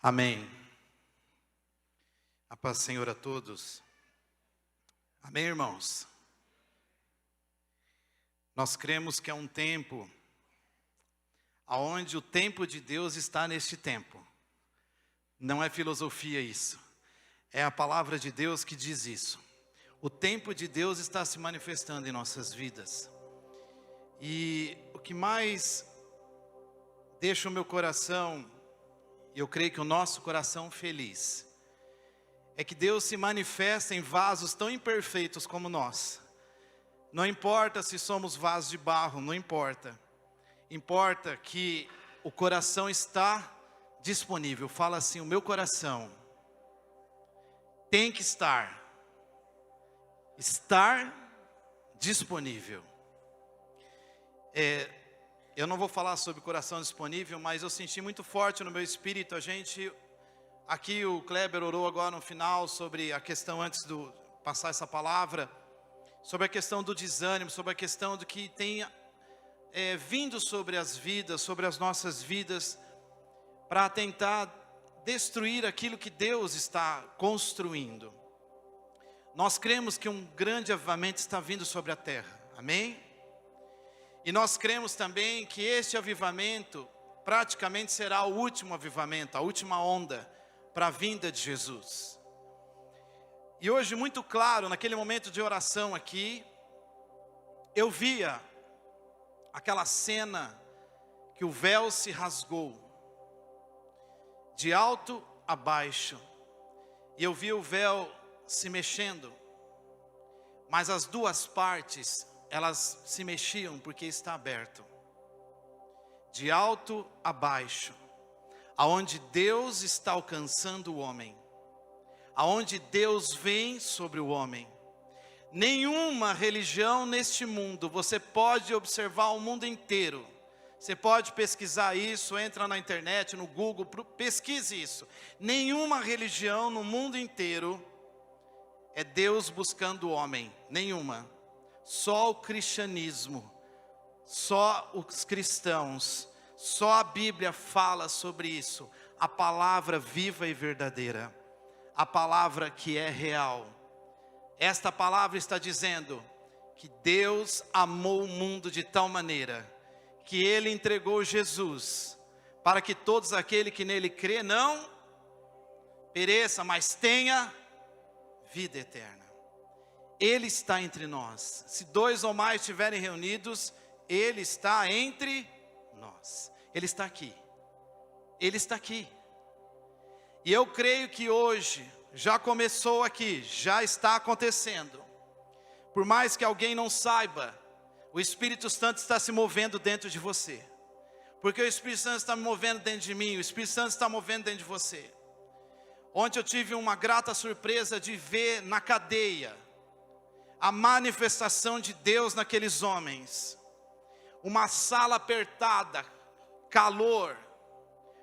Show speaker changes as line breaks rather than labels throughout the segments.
Amém. A paz do Senhor a todos. Amém, irmãos? Nós cremos que é um tempo onde o tempo de Deus está neste tempo. Não é filosofia isso. É a palavra de Deus que diz isso. O tempo de Deus está se manifestando em nossas vidas. E o que mais deixa o meu coração, e eu creio que o nosso coração feliz, é que Deus se manifesta em vasos tão imperfeitos como nós. Não importa se somos vasos de barro, não importa. Importa que o coração está disponível. Fala assim, o meu coração tem que estar disponível. Eu não vou falar sobre coração disponível, mas eu senti muito forte no meu espírito. Aqui o Kleber orou agora no final sobre a questão, antes de passar essa palavra, sobre a questão do desânimo, sobre a questão do que tem vindo sobre as vidas, sobre as nossas vidas, para tentar destruir aquilo que Deus está construindo. Nós cremos que um grande avivamento está vindo sobre a terra, amém? E nós cremos também que este avivamento praticamente será o último avivamento, a última onda para a vinda de Jesus. E hoje, muito claro, naquele momento de oração aqui, eu via aquela cena que o véu se rasgou, de alto a baixo, e eu via o véu se mexendo, mas as duas partes, elas se mexiam porque está aberto, de alto a baixo, aonde Deus está alcançando o homem, aonde Deus vem sobre o homem. Nenhuma religião neste mundo, você pode observar o mundo inteiro, você pode pesquisar isso, entra na internet, no Google, pesquise isso. Nenhuma religião no mundo inteiro é Deus buscando o homem, nenhuma. Só o cristianismo, só os cristãos, só a Bíblia fala sobre isso. A palavra viva e verdadeira, a palavra que é real. Esta palavra está dizendo que Deus amou o mundo de tal maneira que Ele entregou Jesus, para que todos aqueles que nele crê não pereça, mas tenha vida eterna. Ele está entre nós. Se dois ou mais estiverem reunidos, Ele está entre nós. Ele está aqui. Ele está aqui. E eu creio que hoje já começou aqui, já está acontecendo. Por mais que alguém não saiba, o Espírito Santo está se movendo dentro de você. Porque o Espírito Santo está me movendo dentro de mim, o Espírito Santo está movendo dentro de você. Ontem eu tive uma grata surpresa de ver na cadeia a manifestação de Deus naqueles homens. Uma sala apertada, calor,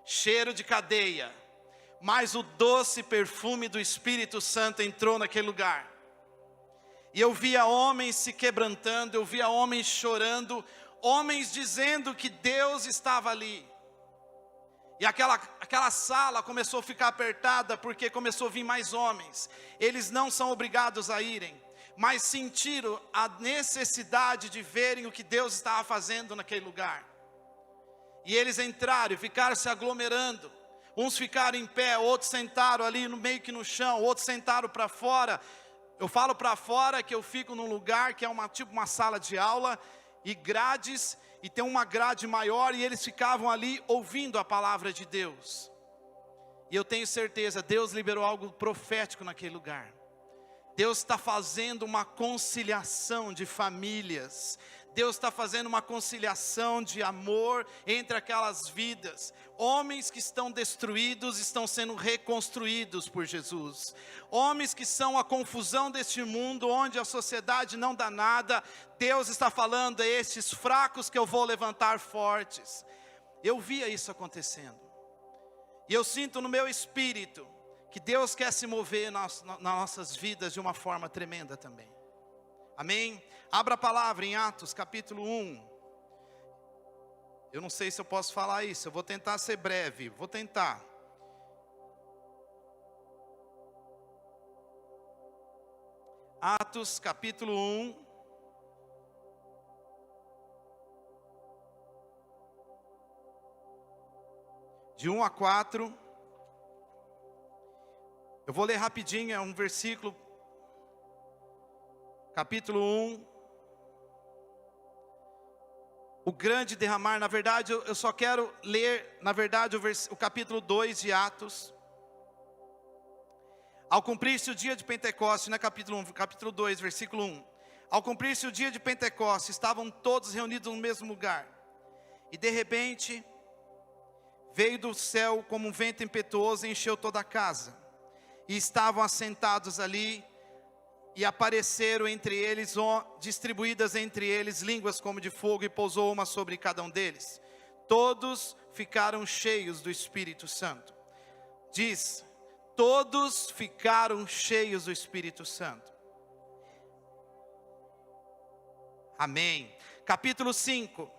cheiro de cadeia, mas o doce perfume do Espírito Santo entrou naquele lugar. E eu via homens se quebrantando, eu via homens chorando, homens dizendo que Deus estava ali. E aquela sala começou a ficar apertada, porque começou a vir mais homens. Eles não são obrigados a irem, mas sentiram a necessidade de verem o que Deus estava fazendo naquele lugar. E eles entraram e ficaram se aglomerando. Uns ficaram em pé, outros sentaram ali meio que no chão, outros sentaram para fora. Eu falo para fora que eu fico num lugar que é tipo uma sala de aula e grades, e tem uma grade maior, e eles ficavam ali ouvindo a palavra de Deus. E eu tenho certeza, Deus liberou algo profético naquele lugar. Deus está fazendo uma conciliação de famílias. Deus está fazendo uma conciliação de amor entre aquelas vidas. Homens que estão destruídos estão sendo reconstruídos por Jesus. Homens que são a confusão deste mundo, onde a sociedade não dá nada. Deus está falando, é estes fracos que eu vou levantar fortes. Eu via isso acontecendo. E eu sinto no meu espírito que Deus quer se mover nas nossas vidas de uma forma tremenda também. Amém? Abra a palavra em Atos capítulo 1. Eu não sei se eu posso falar isso, eu vou tentar ser breve, vou tentar. Atos capítulo 1. De 1 a 4. Eu vou ler rapidinho, é um versículo. Capítulo 1. O grande derramar, na verdade eu só quero ler, na verdade, o capítulo 2 de Atos. Ao cumprir-se o dia de Pentecostes, não é capítulo 1, capítulo 2, versículo 1. Ao cumprir-se o dia de Pentecostes, estavam todos reunidos no mesmo lugar. E de repente, veio do céu como um vento impetuoso e encheu toda a casa. E estavam assentados ali, e apareceram entre eles, distribuídas entre eles, línguas como de fogo, e pousou uma sobre cada um deles. Todos ficaram cheios do Espírito Santo. Diz, todos ficaram cheios do Espírito Santo. Amém. Capítulo 5,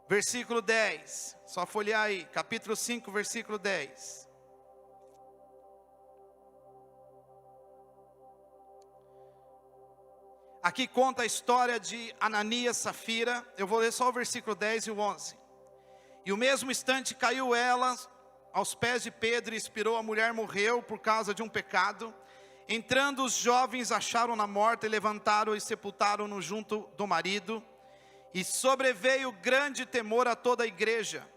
versículo 10. Só folhear aí. Capítulo 5, versículo 10. Aqui conta a história de Ananias e Safira. Eu vou ler só o versículo 10 e o 11. E o mesmo instante caiu ela aos pés de Pedro e expirou. A mulher morreu por causa de um pecado. Entrando os jovens acharam-na morta e levantaram e sepultaram-no junto do marido. E sobreveio grande temor a toda a igreja.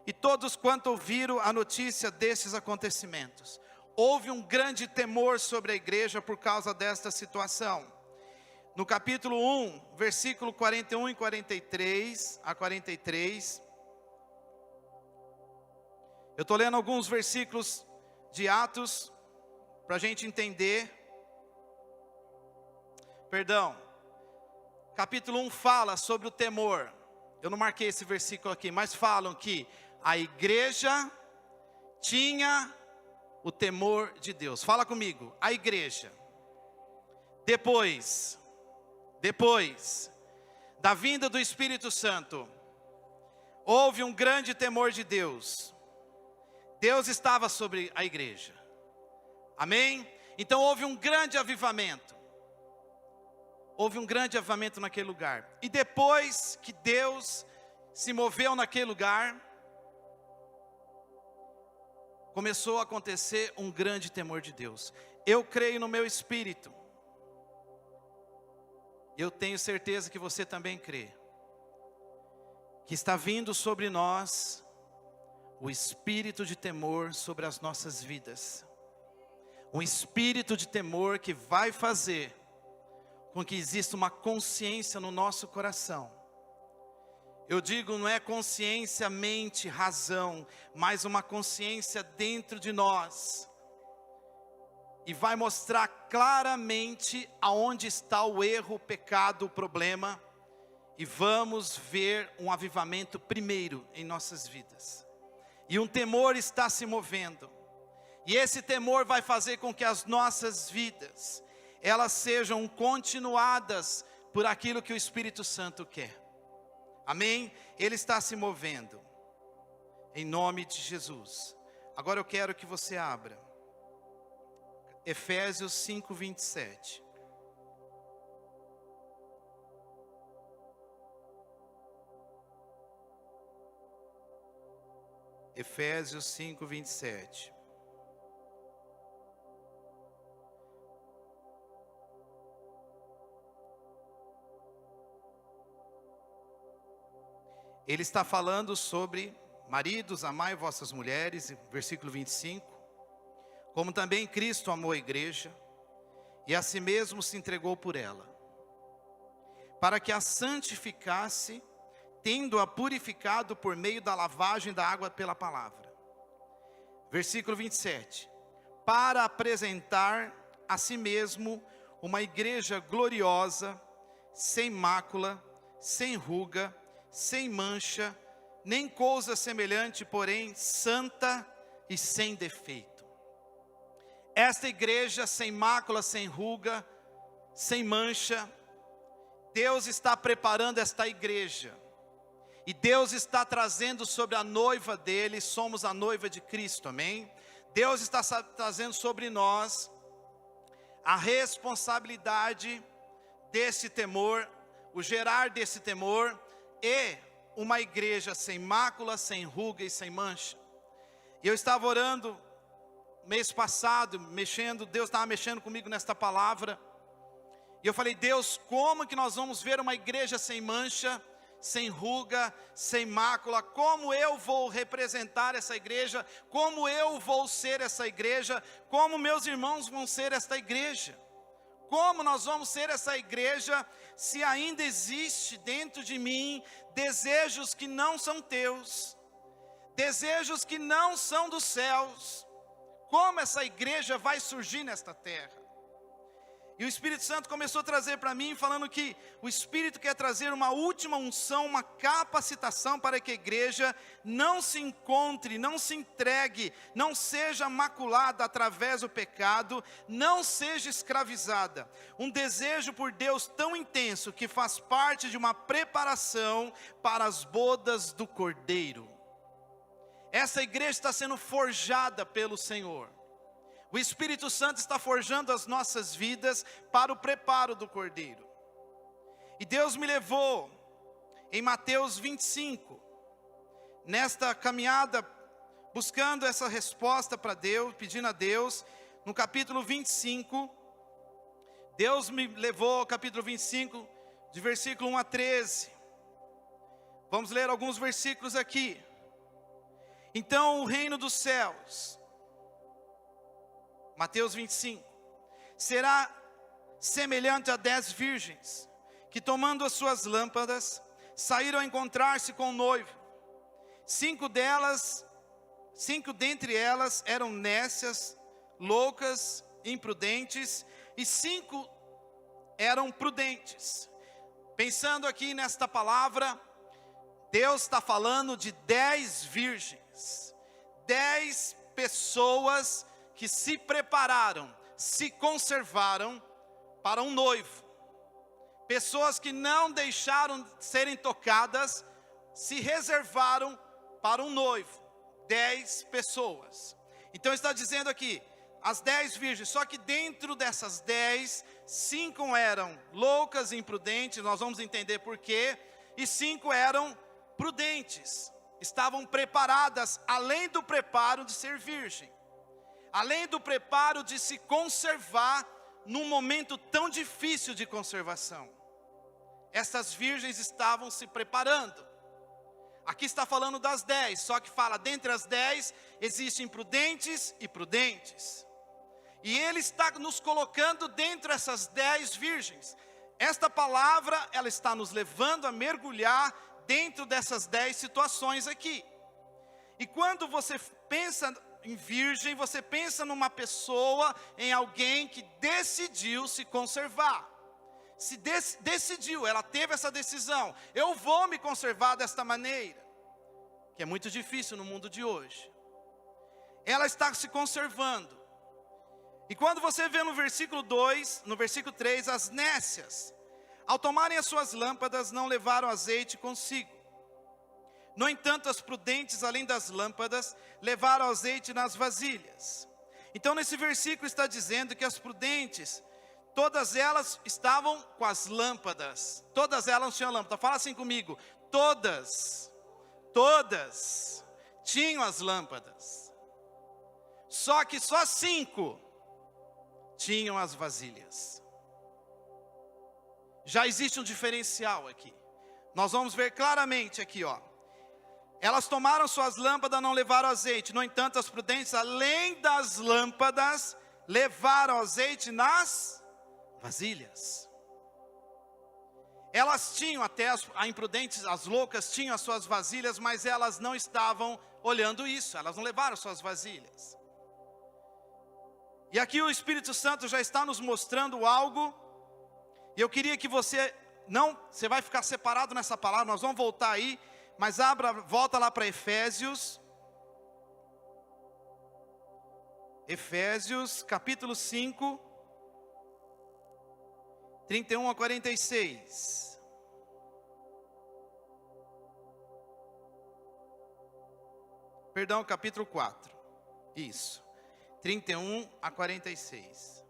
E todos quanto ouviram a notícia desses acontecimentos. Houve um grande temor sobre a igreja por causa desta situação. No capítulo 1, versículo 41 e 43 a 43. Eu estou lendo alguns versículos de Atos, para a gente entender. Perdão. Capítulo 1 fala sobre o temor. Eu não marquei esse versículo aqui, mas falam que a igreja tinha o temor de Deus. Fala comigo, a igreja. Depois da vinda do Espírito Santo, houve um grande temor de Deus. Deus estava sobre a igreja. Amém? Então houve um grande avivamento. Houve um grande avivamento naquele lugar. E depois que Deus se moveu naquele lugar, começou a acontecer um grande temor de Deus. Eu creio no meu espírito. Eu tenho certeza que você também crê. Que está vindo sobre nós o espírito de temor sobre as nossas vidas. Um espírito de temor que vai fazer com que exista uma consciência no nosso coração. Eu digo, não é consciência, mente, razão, mas uma consciência dentro de nós. E vai mostrar claramente aonde está o erro, o pecado, o problema. E vamos ver um avivamento primeiro em nossas vidas. E um temor está se movendo. E esse temor vai fazer com que as nossas vidas, elas sejam continuadas por aquilo que o Espírito Santo quer. Amém? Ele está se movendo. Em nome de Jesus. Agora eu quero que você abra Efésios 5, 27. Efésios 5, 27. Ele está falando sobre maridos, amai vossas mulheres, versículo 25. Como também Cristo amou a igreja, e a si mesmo se entregou por ela, para que a santificasse, tendo-a purificado por meio da lavagem da água pela palavra. Versículo 27. Para apresentar a si mesmo uma igreja gloriosa, sem mácula, sem ruga, sem mancha, nem coisa semelhante, porém santa e sem defeito. Esta igreja sem mácula, sem ruga, sem mancha, Deus está preparando esta igreja. E Deus está trazendo sobre a noiva dele, somos a noiva de Cristo, amém? Deus está trazendo sobre nós a responsabilidade desse temor, o gerar desse temor, e uma igreja sem mácula, sem ruga e sem mancha. E eu estava orando mês passado, Deus estava mexendo comigo nesta palavra, e eu falei: Deus, como que nós vamos ver uma igreja sem mancha, sem ruga, sem mácula? Como eu vou representar essa igreja? Como eu vou ser essa igreja? Como meus irmãos vão ser esta igreja? Como nós vamos ser essa igreja se ainda existe dentro de mim desejos que não são teus, desejos que não são dos céus? Como essa igreja vai surgir nesta terra? E o Espírito Santo começou a trazer para mim, falando que o Espírito quer trazer uma última unção, uma capacitação para que a igreja não se encontre, não se entregue, não seja maculada através do pecado, não seja escravizada. Um desejo por Deus tão intenso que faz parte de uma preparação para as bodas do Cordeiro. Essa igreja está sendo forjada pelo Senhor. O Espírito Santo está forjando as nossas vidas para o preparo do Cordeiro. E Deus me levou em Mateus 25, nesta caminhada, buscando essa resposta para Deus, pedindo a Deus, no capítulo 25, Deus me levou ao capítulo 25, de versículo 1 a 13. Vamos ler alguns versículos aqui. Então o reino dos céus, Mateus 25, será semelhante a 10 virgens, que tomando as suas lâmpadas, saíram a encontrar-se com o noivo. 5 dentre elas eram nécias, loucas, imprudentes, e 5 eram prudentes. Pensando aqui nesta palavra, Deus está falando de 10 virgens, 10 pessoas que se prepararam, se conservaram para um noivo. Pessoas que não deixaram de serem tocadas, se reservaram para um noivo. 10 pessoas. Então está dizendo aqui, as 10 virgens, só que dentro dessas 10, 5 eram loucas e imprudentes, nós vamos entender por quê, e 5 eram prudentes, estavam preparadas, além do preparo de ser virgem, além do preparo de se conservar num momento tão difícil de conservação. Essas virgens estavam se preparando. Aqui está falando das 10, só que fala, dentre as 10, existem prudentes e prudentes. E Ele está nos colocando dentro dessas 10 virgens. Esta palavra, ela está nos levando a mergulhar dentro dessas 10 situações aqui. E quando você pensa em virgem, você pensa numa pessoa, em alguém que decidiu se conservar. Decidiu, ela teve essa decisão, eu vou me conservar desta maneira, que é muito difícil no mundo de hoje. Ela está se conservando. E quando você vê no versículo 2, no versículo 3, as nécias, ao tomarem as suas lâmpadas, não levaram azeite consigo. No entanto, as prudentes, além das lâmpadas, levaram azeite nas vasilhas. Então nesse versículo está dizendo que as prudentes, todas elas estavam com as lâmpadas. Todas elas tinham lâmpada. Fala assim comigo. Todas tinham as lâmpadas. Só que só 5 tinham as vasilhas. Já existe um diferencial aqui. Nós vamos ver claramente aqui, ó. Elas tomaram suas lâmpadas, não levaram azeite. No entanto, as prudentes, além das lâmpadas, levaram azeite nas vasilhas. Elas tinham até, as imprudentes, as loucas, tinham as suas vasilhas, mas elas não estavam olhando isso. Elas não levaram suas vasilhas. E aqui o Espírito Santo já está nos mostrando algo. E eu queria que você vai ficar separado nessa palavra, nós vamos voltar aí. Mas volta lá para Efésios. Efésios capítulo 5, 31 a 46. Perdão, capítulo 4. Isso. 31 a 46.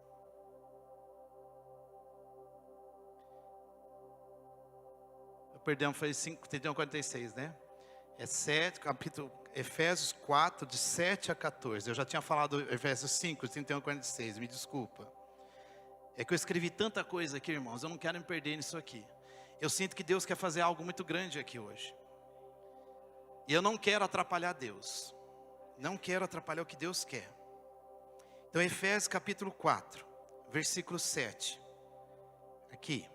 perdão, foi 31:46, né? É 7, capítulo Efésios 4, de 7 a 14. Eu já tinha falado Efésios 5, 31:46, me desculpa. É que eu escrevi tanta coisa aqui, irmãos, eu não quero me perder nisso aqui. Eu sinto que Deus quer fazer algo muito grande aqui hoje. E eu não quero atrapalhar Deus. Não quero atrapalhar o que Deus quer. Então, Efésios capítulo 4, versículo 7. Aqui.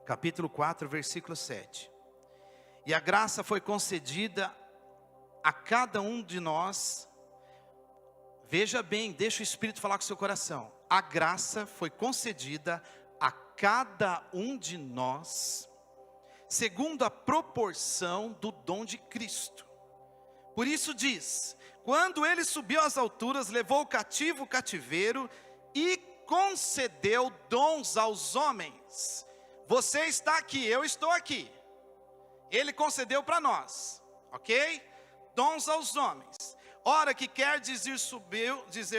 Capítulo 4, versículo 7. E a graça foi concedida a cada um de nós. Veja bem, deixa o Espírito falar com o seu coração. A graça foi concedida a cada um de nós, segundo a proporção do dom de Cristo. Por isso diz: quando ele subiu às alturas, levou cativo o cativeiro e concedeu dons aos homens. Você está aqui, eu estou aqui. Ele concedeu para nós, ok? Dons aos homens. Ora, que quer dizer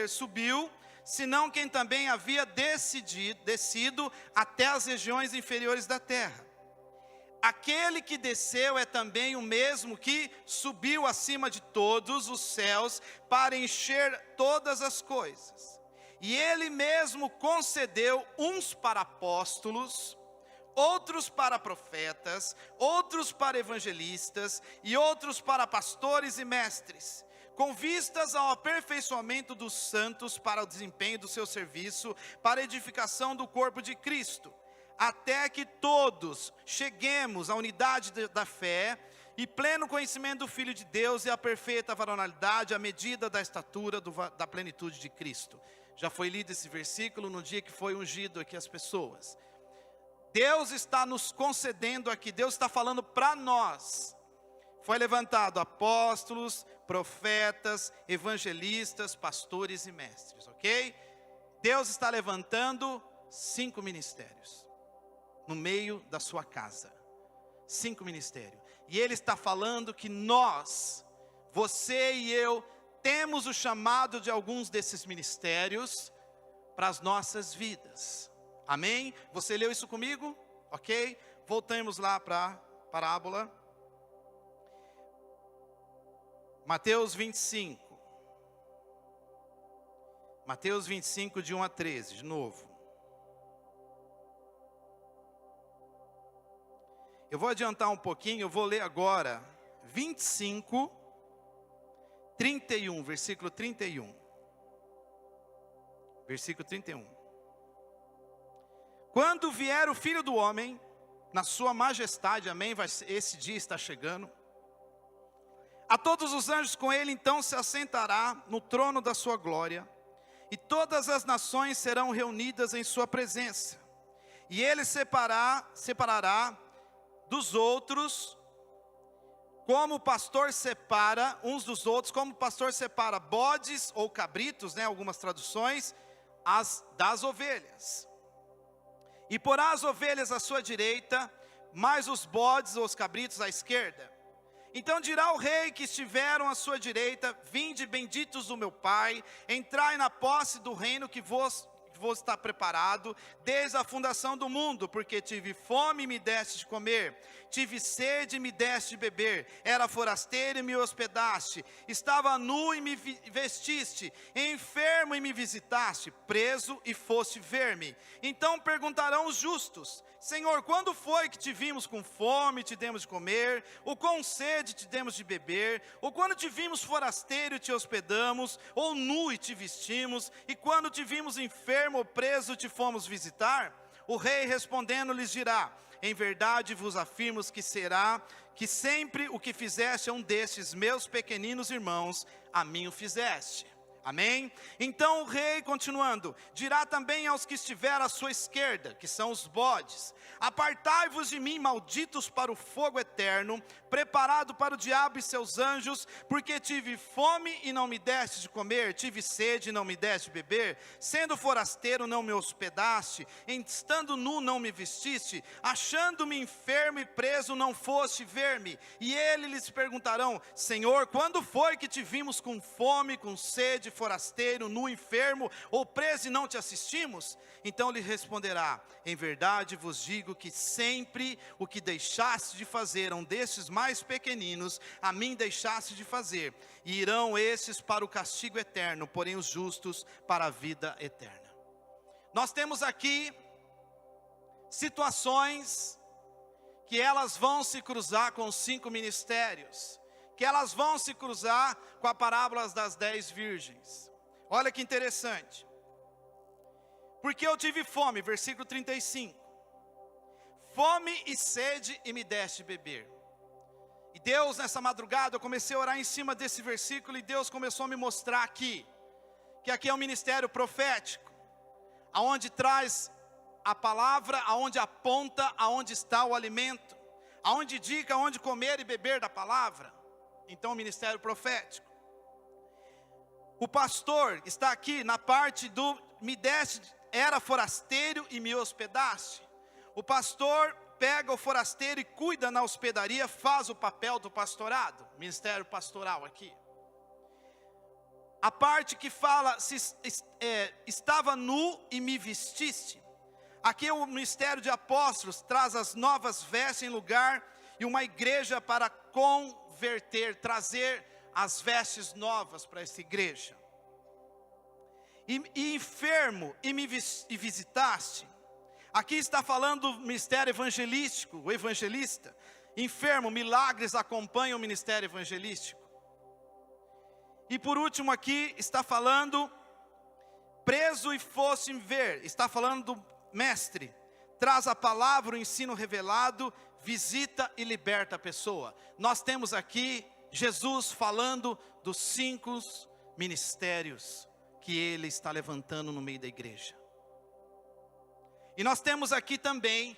subiu, senão quem também havia descido até as regiões inferiores da terra. Aquele que desceu é também o mesmo que subiu acima de todos os céus para encher todas as coisas. E ele mesmo concedeu uns para apóstolos, outros para profetas, outros para evangelistas e outros para pastores e mestres, com vistas ao aperfeiçoamento dos santos para o desempenho do seu serviço, para a edificação do corpo de Cristo, até que todos cheguemos à unidade da fé e pleno conhecimento do Filho de Deus e à perfeita varonilidade, à medida da estatura da plenitude de Cristo. Já foi lido esse versículo no dia que foi ungido aqui as pessoas. Deus está nos concedendo aqui, Deus está falando para nós. Foi levantado apóstolos, profetas, evangelistas, pastores e mestres, ok? Deus está levantando 5 ministérios no meio da sua casa. 5 ministérios. E Ele está falando que nós, você e eu, temos o chamado de alguns desses ministérios para as nossas vidas. Amém? Você leu isso comigo? Ok? Voltamos lá para a parábola. Mateus 25. Mateus 25, de 1 a 13, de novo. Eu vou adiantar um pouquinho, eu vou ler agora 25, 31, versículo 31. Versículo 31. Quando vier o Filho do Homem, na sua majestade, amém, esse dia está chegando. A todos os anjos com ele, então, se assentará no trono da sua glória, e todas as nações serão reunidas em sua presença. E ele separará dos outros, como o pastor separa uns dos outros, como o pastor separa bodes ou cabritos, né, algumas traduções, das ovelhas. E porá as ovelhas à sua direita, mas os bodes ou os cabritos à esquerda. Então dirá o rei que estiveram à sua direita: vinde benditos do meu Pai, entrai na posse do reino que vos está preparado desde a fundação do mundo, porque tive fome e me deste de comer, tive sede e me deste de beber, era forasteiro e me hospedaste, estava nu e me vestiste, enfermo e me visitaste, preso e foste ver-me. Então perguntarão os justos: Senhor, quando foi que te vimos com fome e te demos de comer, ou com sede te demos de beber, ou quando te vimos forasteiro e te hospedamos, ou nu e te vestimos, e quando te vimos enfermo ou preso te fomos visitar? O rei respondendo lhes dirá: em verdade vos afirmo que sempre o que fizeste a um destes meus pequeninos irmãos, a mim o fizeste. Amém? Então o rei, continuando, dirá também aos que estiver à sua esquerda, que são os bodes: apartai-vos de mim, malditos, para o fogo eterno, preparado para o diabo e seus anjos, porque tive fome e não me deste de comer, tive sede e não me deste de beber, sendo forasteiro não me hospedaste, estando nu não me vestiste, achando-me enfermo e preso não foste ver-me. E eles lhes perguntarão: Senhor, quando foi que te vimos com fome, com sede, forasteiro, nu, enfermo ou preso e não te assistimos? Então lhe responderá: em verdade vos digo que sempre o que deixaste de fazer a um destes mais pequeninos, a mim deixaste de fazer. E irão estes para o castigo eterno, porém os justos para a vida eterna. Nós temos aqui situações que elas vão se cruzar com os 5 ministérios, que elas vão se cruzar com a parábola das 10 virgens. Olha que interessante. Porque eu tive fome, versículo 35. Fome e sede e me deste beber. E Deus, nessa madrugada, eu comecei a orar em cima desse versículo, e Deus começou a me mostrar aqui, que aqui é um ministério profético, aonde traz a palavra, aonde aponta aonde está o alimento, aonde indica aonde comer e beber da palavra. Então, o ministério profético. O pastor está aqui na parte do me deste, era forasteiro e me hospedaste. O pastor pega o forasteiro e cuida na hospedaria, faz o papel do pastorado, ministério pastoral aqui. A parte que fala, estava nu e me vestiste. Aqui o ministério de apóstolos traz as novas vestes em lugar, e uma igreja para converter, trazer as vestes novas para essa igreja. E enfermo e me visitaste. Aqui está falando do ministério evangelístico, o evangelista. Enfermo, milagres acompanham o ministério evangelístico. E por último aqui está falando, preso e fosse ver, está falando do mestre, traz a palavra, o ensino revelado, visita e liberta a pessoa. Nós temos aqui Jesus falando dos 5 ministérios que Ele está levantando no meio da igreja. E nós temos aqui também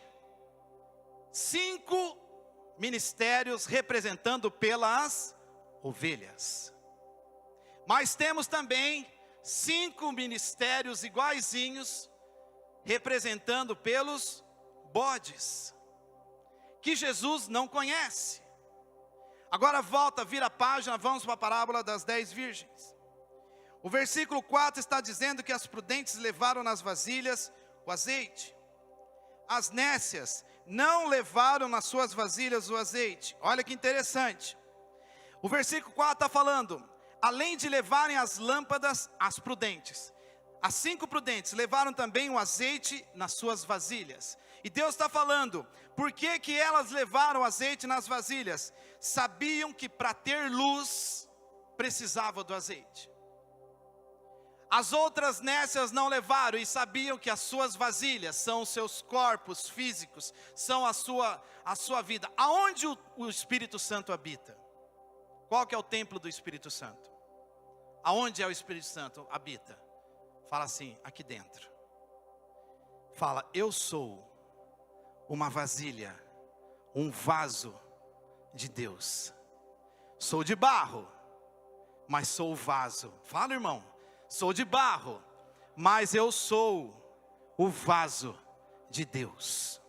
5 ministérios representando pelas ovelhas. Mas temos também 5 ministérios iguaizinhos representando pelos bodes, que Jesus não conhece. Agora volta, vira a página, vamos para a parábola das 10 virgens. O versículo 4 está dizendo que as prudentes levaram nas vasilhas o azeite. As nécias não levaram nas suas vasilhas o azeite. Olha que interessante. O versículo 4 está falando, além de levarem as lâmpadas, as prudentes. As 5 prudentes levaram também o azeite nas suas vasilhas. E Deus está falando, por que que elas levaram o azeite nas vasilhas? Sabiam que para ter luz, precisava do azeite. As outras nécias não levaram e sabiam que as suas vasilhas são os seus corpos físicos, são a sua vida. Aonde o Espírito Santo habita? Qual que é o templo do Espírito Santo? Aonde é o Espírito Santo habita? Fala assim, aqui dentro. Fala, eu sou uma vasilha, um vaso de Deus. Sou de barro, mas sou o vaso. Fala, irmão, sou de barro, mas eu sou o vaso de Deus.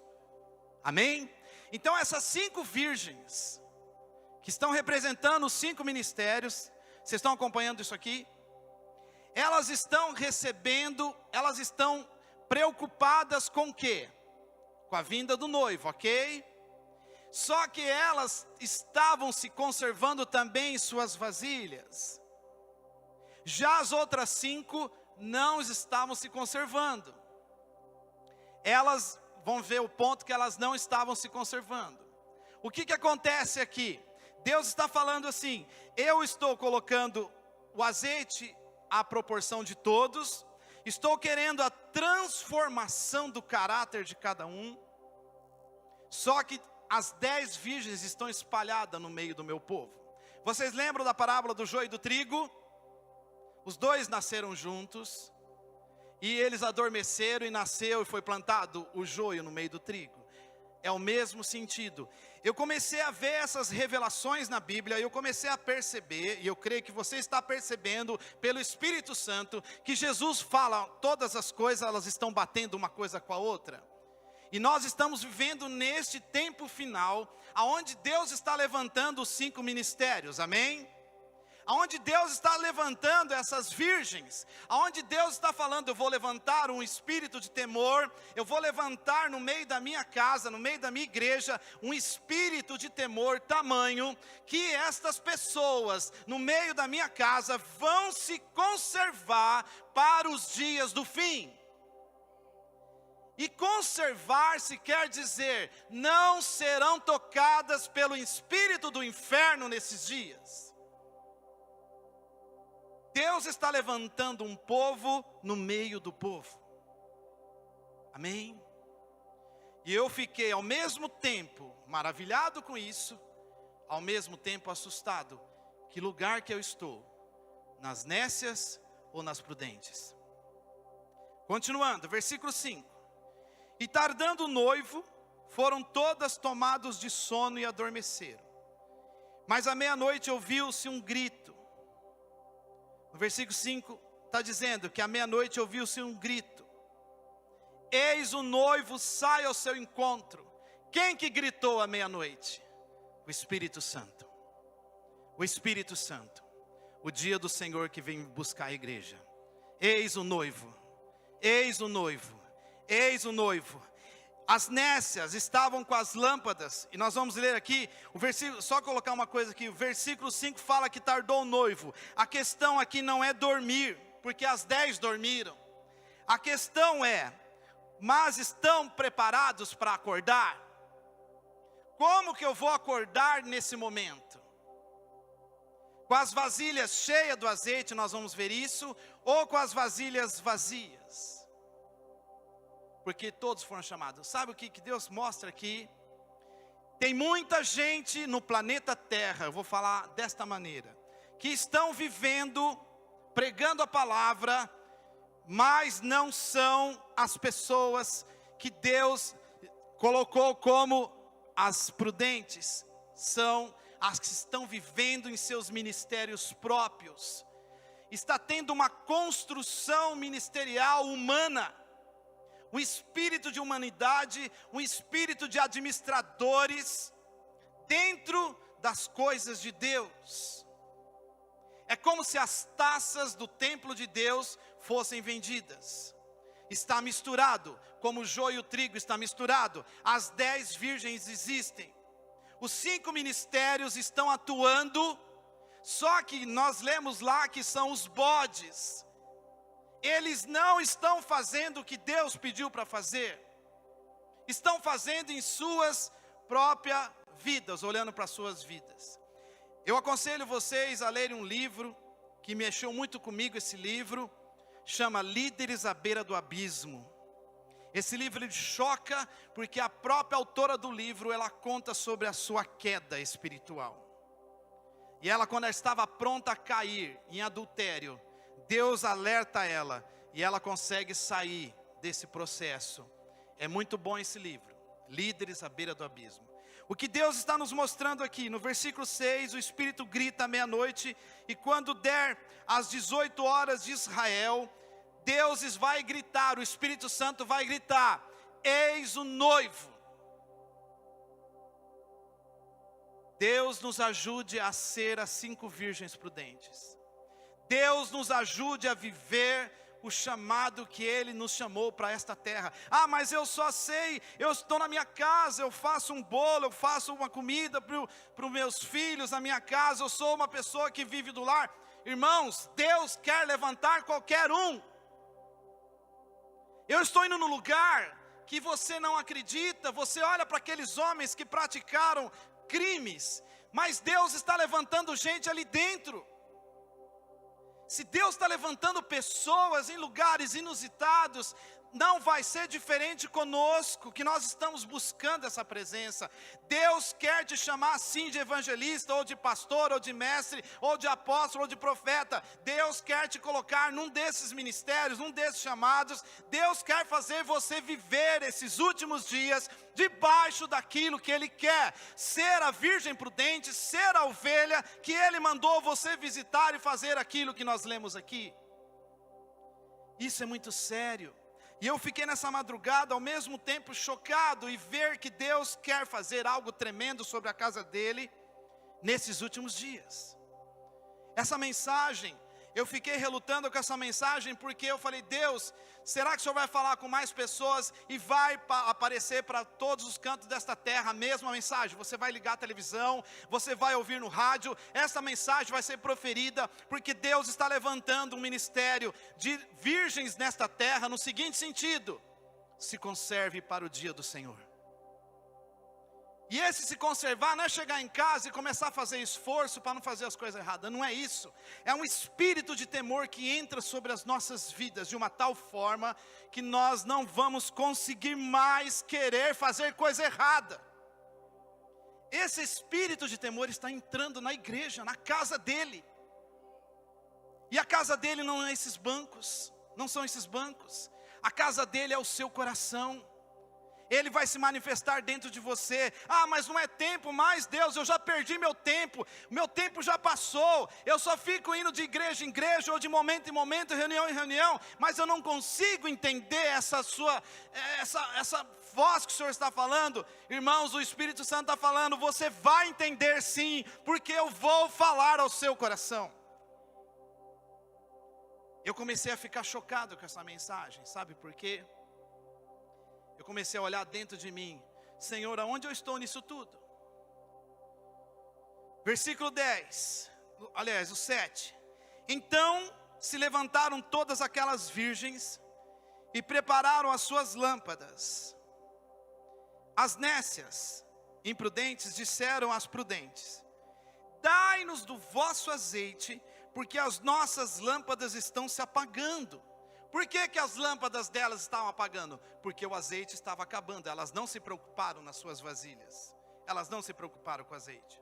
Amém? Então essas 5 virgens, que estão representando os 5 ministérios, vocês estão acompanhando isso aqui? Elas estão recebendo, elas estão preocupadas com o quê? Com a vinda do noivo, ok? Só que elas estavam se conservando também em suas vasilhas. Já as outras 5 não estavam se conservando. Elas, vão ver o ponto que elas não estavam se conservando. O que acontece aqui? Deus está falando assim, eu estou colocando o azeite à proporção de todos, estou querendo a transformação do caráter de cada um, só que as 10 virgens estão espalhadas no meio do meu povo. Vocês lembram da parábola do joio e do trigo? Os 2 nasceram juntos, e eles adormeceram e nasceu e foi plantado o joio no meio do trigo. É o mesmo sentido. Eu comecei a ver essas revelações na Bíblia, eu comecei a perceber, e eu creio que você está percebendo pelo Espírito Santo, que Jesus fala, todas as coisas elas estão batendo uma coisa com a outra. E nós estamos vivendo neste tempo final, aonde Deus está levantando os 5 ministérios, amém? aonde Deus está levantando essas virgens, aonde Deus está falando, eu vou levantar um espírito de temor, eu vou levantar no meio da minha casa, no meio da minha igreja, um espírito de temor tamanho, que estas pessoas no meio da minha casa vão se conservar para os dias do fim. E conservar-se quer dizer, não serão tocadas pelo espírito do inferno nesses dias. Deus está levantando um povo no meio do povo. Amém? E eu fiquei ao mesmo tempo maravilhado com isso, ao mesmo tempo assustado. Que lugar que eu estou? Nas nécias ou nas prudentes? Continuando, versículo 5. E tardando o noivo, foram todas tomados de sono e adormeceram. Mas à meia-noite ouviu-se um grito. No versículo 5 está dizendo que à meia-noite ouviu-se um grito. Eis o noivo sai ao seu encontro. Quem que gritou à meia-noite? O Espírito Santo. O Espírito Santo. O dia do Senhor que vem buscar a igreja. Eis o noivo. Eis o noivo. Eis o noivo. As nécias estavam com as lâmpadas. E nós vamos ler aqui o versículo, só colocar uma coisa aqui. O versículo 5 fala que tardou o noivo. A questão aqui não é dormir, porque as 10 dormiram. A questão é, mas estão preparados para acordar? Como que eu vou acordar nesse momento? Com as vasilhas cheias do azeite, nós vamos ver isso, ou com as vasilhas vazias? Porque todos foram chamados. Sabe o que Deus mostra aqui? Tem muita gente no planeta Terra, eu vou falar desta maneira, que estão vivendo, pregando a palavra, mas não são as pessoas que Deus colocou como as prudentes, são as que estão vivendo em seus ministérios próprios. Está tendo uma construção ministerial humana, um espírito de humanidade, um espírito de administradores dentro das coisas de Deus. É como se as taças do templo de Deus fossem vendidas. Está misturado, como o joio e o trigo está misturado. As 10 virgens existem. Os 5 ministérios estão atuando, só que nós lemos lá que são os bodes. Eles não estão fazendo o que Deus pediu para fazer. Estão fazendo em suas próprias vidas, olhando para suas vidas. Eu aconselho vocês a lerem um livro, que mexeu muito comigo esse livro, chama Líderes à Beira do Abismo. Esse livro ele choca, porque a própria autora do livro, ela conta sobre a sua queda espiritual. E ela, quando ela estava pronta a cair em adultério, Deus alerta ela, e ela consegue sair desse processo. É muito bom esse livro, Líderes à Beira do Abismo. O que Deus está nos mostrando aqui, no versículo 6, o Espírito grita à meia-noite, e quando der as 18 horas de Israel, Deus vai gritar, o Espírito Santo vai gritar, eis o noivo. Deus nos ajude a ser as 5 virgens prudentes. Deus nos ajude a viver o chamado que Ele nos chamou para esta terra. Ah, mas eu só sei, eu estou na minha casa, eu faço um bolo, eu faço uma comida para os meus filhos na minha casa, eu sou uma pessoa que vive do lar. Irmãos, Deus quer levantar qualquer um. Eu estou indo no lugar que você não acredita, você olha para aqueles homens que praticaram crimes, mas Deus está levantando gente ali dentro. Se Deus está levantando pessoas em lugares inusitados, não vai ser diferente conosco, que nós estamos buscando essa presença. Deus quer te chamar sim de evangelista, ou de pastor, ou de mestre, ou de apóstolo, ou de profeta. Deus quer te colocar num desses ministérios, num desses chamados. Deus quer fazer você viver esses últimos dias debaixo daquilo que Ele quer. Ser a virgem prudente, ser a ovelha que Ele mandou você visitar e fazer aquilo que nós lemos aqui. Isso é muito sério. E eu fiquei nessa madrugada ao mesmo tempo chocado e ver que Deus quer fazer algo tremendo sobre a casa dele nesses últimos dias. Essa mensagem, eu fiquei relutando com essa mensagem, porque eu falei: Deus, será que o Senhor vai falar com mais pessoas e vai aparecer para todos os cantos desta terra a mesma mensagem? Você vai ligar a televisão, você vai ouvir no rádio, essa mensagem vai ser proferida, porque Deus está levantando um ministério de virgens nesta terra, no seguinte sentido: se conserve para o dia do Senhor. E esse se conservar não é chegar em casa e começar a fazer esforço para não fazer as coisas erradas, não é isso. É um espírito de temor que entra sobre as nossas vidas de uma tal forma que nós não vamos conseguir mais querer fazer coisa errada. Esse espírito de temor está entrando na igreja, na casa dele. E a casa dele não é esses bancos, não são esses bancos. A casa dele é o seu coração. Ele vai se manifestar dentro de você. Ah, mas não é tempo mais, Deus, eu já perdi meu tempo já passou, eu só fico indo de igreja em igreja, ou de momento em momento, reunião em reunião, mas eu não consigo entender essa voz que o Senhor está falando. Irmãos, o Espírito Santo está falando: você vai entender sim, porque eu vou falar ao seu coração. Eu comecei a ficar chocado com essa mensagem, sabe por quê? Eu comecei a olhar dentro de mim: Senhor, aonde eu estou nisso tudo? Versículo 10, aliás, o 7. Então se levantaram todas aquelas virgens e prepararam as suas lâmpadas. As nécias, imprudentes, disseram às prudentes: dai-nos do vosso azeite, porque as nossas lâmpadas estão se apagando. Por que as lâmpadas delas estavam apagando? Porque o azeite estava acabando. Elas não se preocuparam nas suas vasilhas. Elas não se preocuparam com o azeite.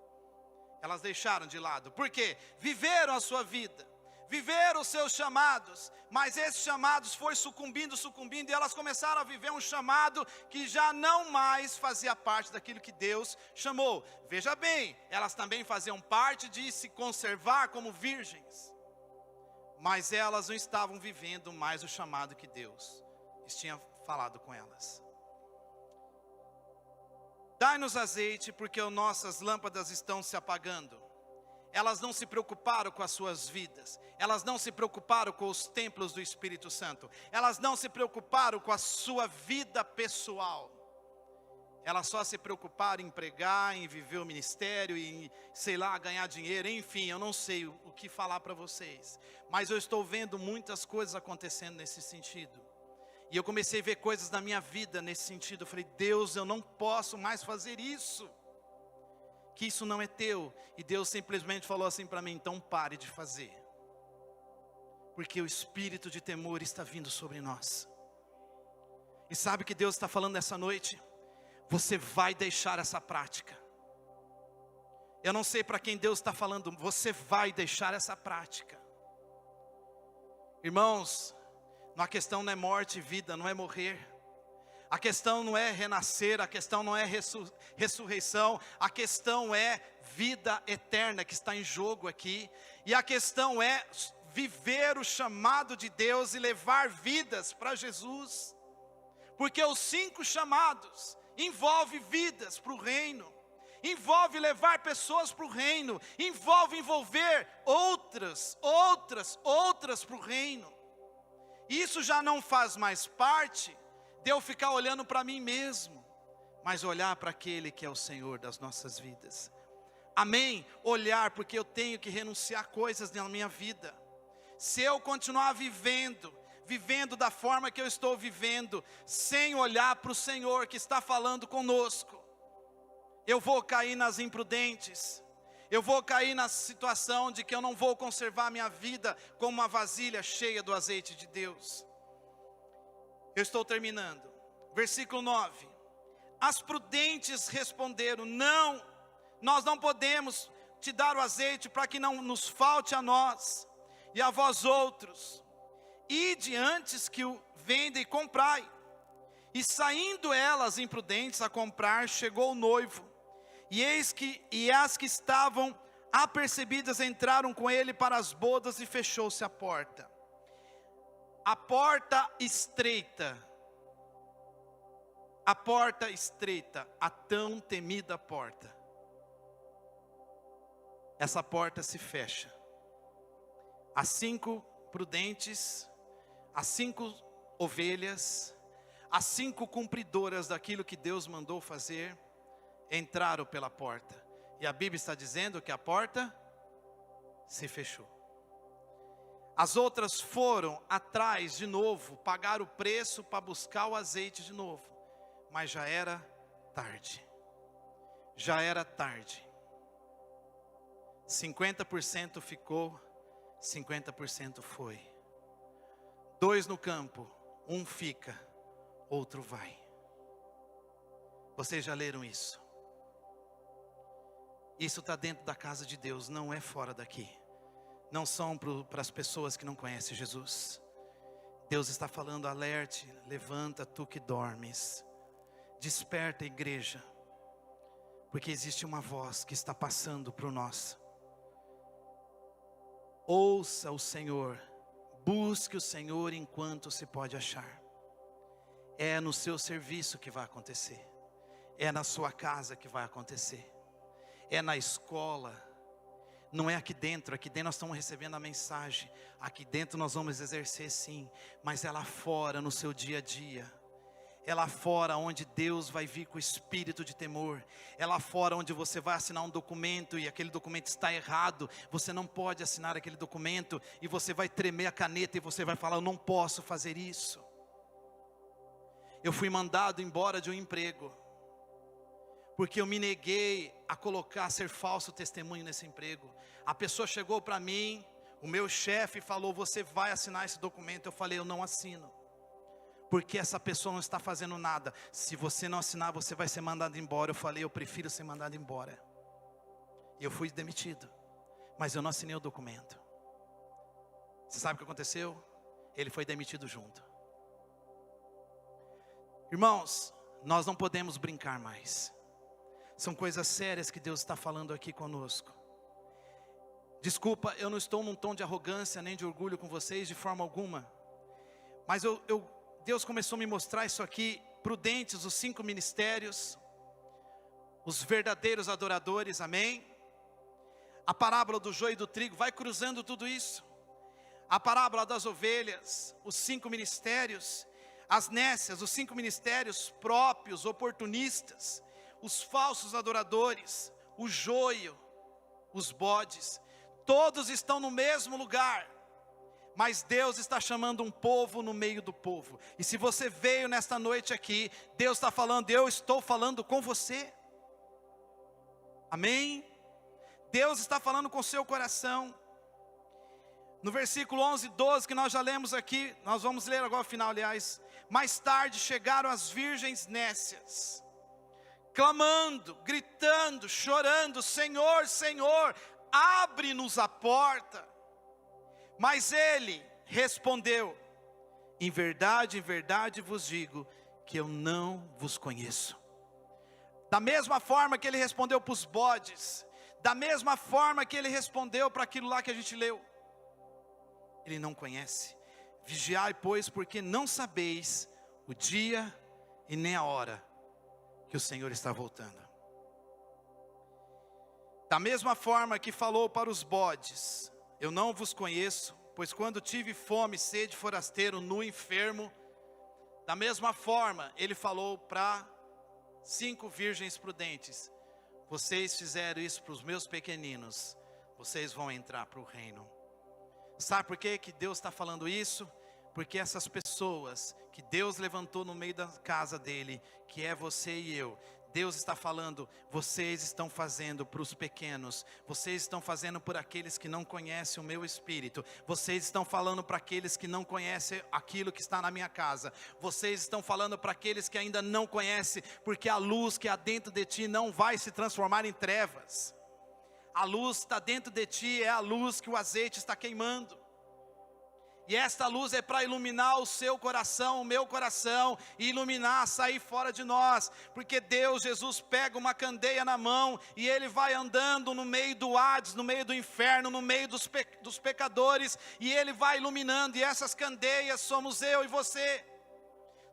Elas deixaram de lado. Por quê? Viveram a sua vida, viveram os seus chamados, mas esses chamados foram sucumbindo, e elas começaram a viver um chamado que já não mais fazia parte daquilo que Deus chamou. Veja bem, elas também faziam parte de se conservar como virgens, mas elas não estavam vivendo mais o chamado que Deus tinha falado com elas. Dai-nos azeite, porque as nossas lâmpadas estão se apagando. Elas não se preocuparam com as suas vidas, elas não se preocuparam com os templos do Espírito Santo, elas não se preocuparam com a sua vida pessoal. Elas só se preocuparam em pregar, em viver o ministério, em, ganhar dinheiro, enfim, eu não sei o que falar para vocês. Mas eu estou vendo muitas coisas acontecendo nesse sentido. E eu comecei a ver coisas na minha vida nesse sentido. Eu falei: Deus, eu não posso mais fazer isso. Que isso não é teu. E Deus simplesmente falou assim para mim: então pare de fazer. Porque o espírito de temor está vindo sobre nós. E sabe o que Deus está falando nessa noite? Você vai deixar essa prática. Eu não sei para quem Deus está falando. Você vai deixar essa prática. Irmãos, a questão não é morte e vida, não é morrer. A questão não é renascer, a questão não é ressurreição. A questão é vida eterna que está em jogo aqui. E a questão é viver o chamado de Deus e levar vidas para Jesus. Porque os 5 chamados envolve vidas para o reino, envolve levar pessoas para o reino, envolve envolver outras para o reino. Isso já não faz mais parte de eu ficar olhando para mim mesmo, mas olhar para aquele que é o Senhor das nossas vidas. Amém? Olhar, porque eu tenho que renunciar coisas na minha vida. Se eu continuar vivendo da forma que eu estou vivendo, sem olhar para o Senhor que está falando conosco, eu vou cair nas imprudentes, eu vou cair na situação de que eu não vou conservar minha vida como uma vasilha cheia do azeite de Deus. Eu estou terminando, versículo 9, as prudentes responderam: não, nós não podemos te dar o azeite para que não nos falte a nós e a vós outros. Ide antes que o venda e comprai. E saindo elas imprudentes a comprar, chegou o noivo. E as que estavam apercebidas entraram com ele para as bodas, e fechou-se a porta. A porta estreita, a tão temida porta. Essa porta se fecha As 5 prudentes, as 5 ovelhas, as 5 cumpridoras daquilo que Deus mandou fazer, entraram pela porta. E a Bíblia está dizendo que a porta se fechou. As outras foram atrás de novo, pagaram o preço para buscar o azeite de novo. Mas já era tarde. Já era tarde. 50% ficou, 50% foi. 2 no campo, 1 fica, outro vai. Vocês já leram isso? Isso está dentro da casa de Deus, não é fora daqui. Não são para as pessoas que não conhecem Jesus. Deus está falando: alerte, levanta tu que dormes. Desperta, igreja. Porque existe uma voz que está passando para nós. Ouça o Senhor. Busque o Senhor enquanto se pode achar. É no seu serviço que vai acontecer. É na sua casa que vai acontecer. É na escola. Não é aqui dentro nós estamos recebendo a mensagem. Aqui dentro nós vamos exercer sim. Mas é lá fora, no seu dia a dia. É lá fora onde Deus vai vir com o espírito de temor. É lá fora onde você vai assinar um documento e aquele documento está errado. Você não pode assinar aquele documento e você vai tremer a caneta e você vai falar: eu não posso fazer isso. Eu fui mandado embora de um emprego porque eu me neguei a ser falso testemunho nesse emprego. A pessoa chegou para mim, o meu chefe falou: você vai assinar esse documento. Eu falei: eu não assino. Porque essa pessoa não está fazendo nada. Se você não assinar, você vai ser mandado embora. Eu falei: eu prefiro ser mandado embora. E eu fui demitido. Mas eu não assinei o documento. Você sabe o que aconteceu? Ele foi demitido junto. Irmãos, nós não podemos brincar mais. São coisas sérias que Deus está falando aqui conosco. Desculpa, eu não estou num tom de arrogância nem de orgulho com vocês de forma alguma. Mas Deus começou a me mostrar isso aqui. Prudentes, os 5 ministérios, os verdadeiros adoradores, amém? A parábola do joio e do trigo, vai cruzando tudo isso. A parábola das ovelhas, os 5 ministérios, as nécias, os 5 ministérios próprios, oportunistas, os falsos adoradores, o joio, os bodes, todos estão no mesmo lugar. Mas Deus está chamando um povo no meio do povo. E se você veio nesta noite aqui, Deus está falando: eu estou falando com você. Amém? Deus está falando com o seu coração. No versículo 11 e 12 que nós já lemos aqui, nós vamos ler agora o final, aliás. Mais tarde chegaram as virgens nécias, clamando, gritando, chorando: Senhor, Senhor, abre-nos a porta. Mas ele respondeu: em verdade vos digo que eu não vos conheço. Da mesma forma que ele respondeu para os bodes, da mesma forma que ele respondeu para aquilo lá que a gente leu, ele não conhece. Vigiai, pois, porque não sabeis o dia e nem a hora que o Senhor está voltando. Da mesma forma que falou para os bodes: eu não vos conheço, pois quando tive fome, sede, forasteiro, nu, enfermo. Da mesma forma, ele falou para 5 virgens prudentes: vocês fizeram isso para os meus pequeninos, vocês vão entrar para o reino. Sabe por que Deus está falando isso? Porque essas pessoas que Deus levantou no meio da casa dele, que é você e eu, Deus está falando: vocês estão fazendo para os pequenos, vocês estão fazendo por aqueles que não conhecem o meu Espírito, vocês estão falando para aqueles que não conhecem aquilo que está na minha casa, vocês estão falando para aqueles que ainda não conhecem, porque a luz que há dentro de ti não vai se transformar em trevas. A luz está dentro de ti, é a luz que o azeite está queimando. E esta luz é para iluminar o seu coração, o meu coração, e iluminar, sair fora de nós. Porque Deus, Jesus, pega uma candeia na mão e Ele vai andando no meio do Hades, no meio do inferno, no meio dos pecadores, e Ele vai iluminando, e essas candeias somos eu e você.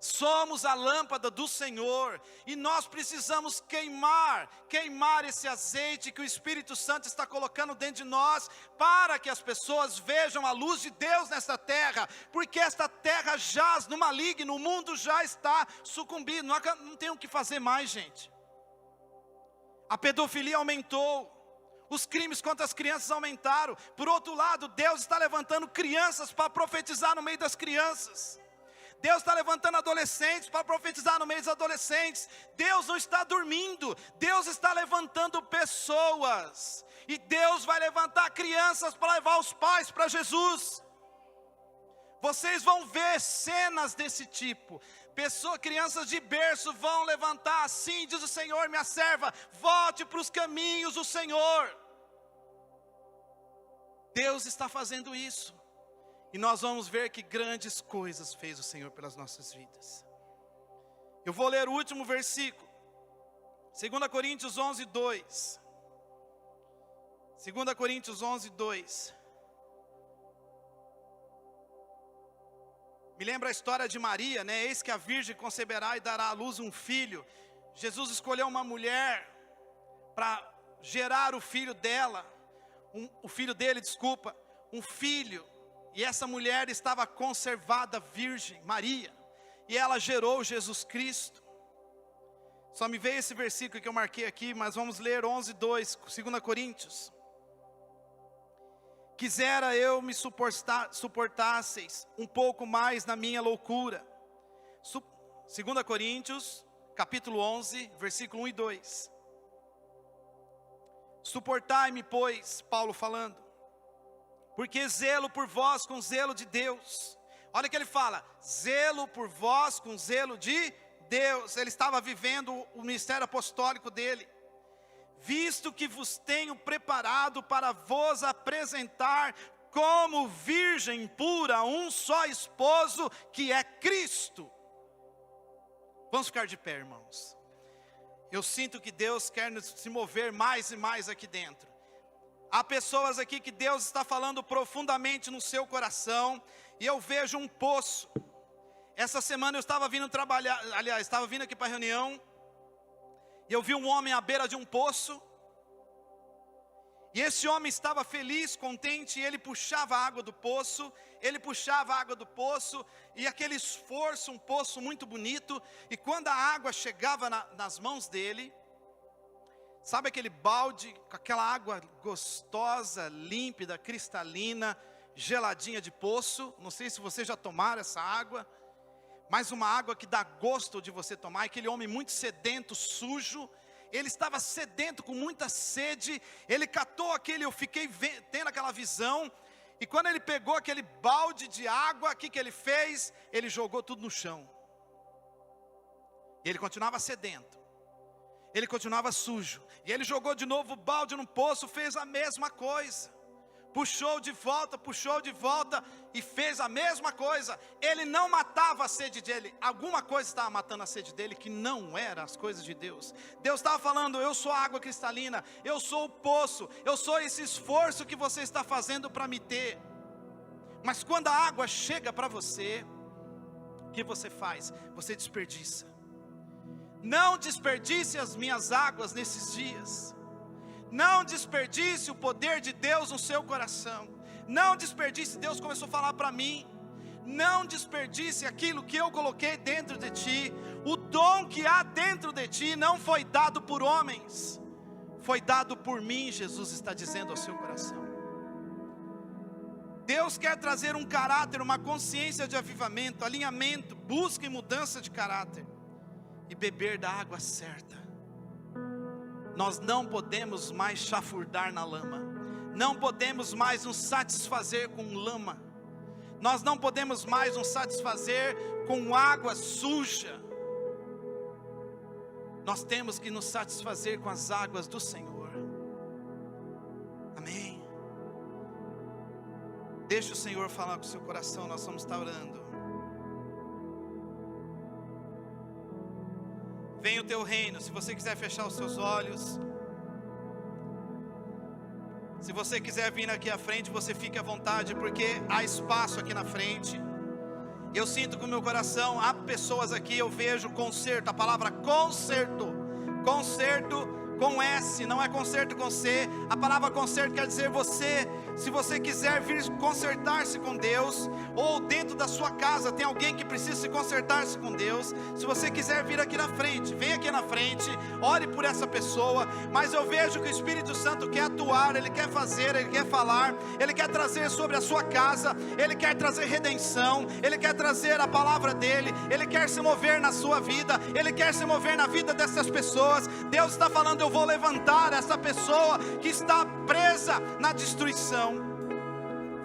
Somos a lâmpada do Senhor, e nós precisamos queimar esse azeite que o Espírito Santo está colocando dentro de nós, para que as pessoas vejam a luz de Deus nesta terra, porque esta terra jaz no maligno, o mundo já está sucumbindo, não tem o que fazer mais, gente. A pedofilia aumentou, os crimes contra as crianças aumentaram. Por outro lado, Deus está levantando crianças para profetizar no meio das crianças. Deus está levantando adolescentes para profetizar no meio dos adolescentes. Deus não está dormindo, Deus está levantando pessoas. E Deus vai levantar crianças para levar os pais para Jesus. Vocês vão ver cenas desse tipo. Crianças de berço vão levantar, assim diz o Senhor, minha serva, volte para os caminhos do Senhor. Deus está fazendo isso. E nós vamos ver que grandes coisas fez o Senhor pelas nossas vidas. Eu vou ler o último versículo. 2 Coríntios 11, 2. 2 Coríntios 11, 2. Me lembra a história de Maria, né? Eis que a virgem conceberá e dará à luz um filho. Jesus escolheu uma mulher para gerar o filho dela. O filho dele, um filho. E essa mulher estava conservada virgem, Maria. E ela gerou Jesus Cristo. Só me veio esse versículo que eu marquei aqui, mas vamos ler 11, 2, 2 Coríntios. Quisera eu me suportasseis um pouco mais na minha loucura. 2 Coríntios, capítulo 11, versículo 1 e 2. Suportai-me, pois, Paulo falando, porque zelo por vós com zelo de Deus. Olha o que ele fala, zelo por vós com zelo de Deus. Ele estava vivendo o ministério apostólico dele. Visto que vos tenho preparado para vos apresentar como virgem pura, um só esposo, que é Cristo. Vamos ficar de pé, irmãos. Eu sinto que Deus quer se mover mais e mais aqui dentro. Há pessoas aqui que Deus está falando profundamente no seu coração, e eu vejo um poço. Essa semana eu estava vindo trabalhar, aliás, estava vindo aqui para a reunião, e eu vi um homem à beira de um poço, e esse homem estava feliz, contente, e ele puxava a água do poço, e aquele esforço, um poço muito bonito, e quando a água chegava nas mãos dele, sabe aquele balde, com aquela água gostosa, límpida, cristalina, geladinha de poço, não sei se vocês já tomaram essa água, mas uma água que dá gosto de você tomar. Aquele homem muito sedento, sujo, ele estava sedento, com muita sede, ele catou eu fiquei tendo aquela visão, e quando ele pegou aquele balde de água, o que ele fez? Ele jogou tudo no chão. Ele continuava sedento, ele continuava sujo, e ele jogou de novo o balde no poço, fez a mesma coisa. Puxou de volta e fez a mesma coisa. Ele não matava a sede dele. Alguma coisa estava matando a sede dele, que não era as coisas de Deus. Deus estava falando, eu sou a água cristalina, eu sou o poço, eu sou esse esforço que você está fazendo para me ter. Mas quando a água chega para você, o que você faz? Você desperdiça. Não desperdice as minhas águas nesses dias. Não desperdice o poder de Deus no seu coração. Não desperdice, Deus começou a falar para mim. Não desperdice aquilo que eu coloquei dentro de ti. O dom que há dentro de ti não foi dado por homens, foi dado por mim, Jesus está dizendo ao seu coração. Deus quer trazer um caráter, uma consciência de avivamento, alinhamento, busca e mudança de caráter. E beber da água certa. Nós não podemos mais chafurdar na lama. Não podemos mais nos satisfazer com lama. Nós não podemos mais nos satisfazer com água suja. Nós temos que nos satisfazer com as águas do Senhor. Amém. Deixa o Senhor falar com o seu coração, nós vamos estar orando. Venha o teu reino. Se você quiser fechar os seus olhos, se você quiser vir aqui à frente, você fique à vontade, porque há espaço aqui na frente. Eu sinto com o meu coração, há pessoas aqui, eu vejo conserto, a palavra conserto, conserto com S, não é conserto com C. A palavra conserto quer dizer você, se você quiser vir consertar-se com Deus, ou dentro da sua casa tem alguém que precisa se consertar-se com Deus, se você quiser vir aqui na frente, vem aqui na frente, ore por essa pessoa. Mas eu vejo que o Espírito Santo quer atuar, Ele quer fazer, Ele quer falar, Ele quer trazer sobre a sua casa, Ele quer trazer redenção, Ele quer trazer a palavra dEle, Ele quer se mover na sua vida, Ele quer se mover na vida dessas pessoas. Deus está falando, eu vou levantar essa pessoa que está presa na destruição.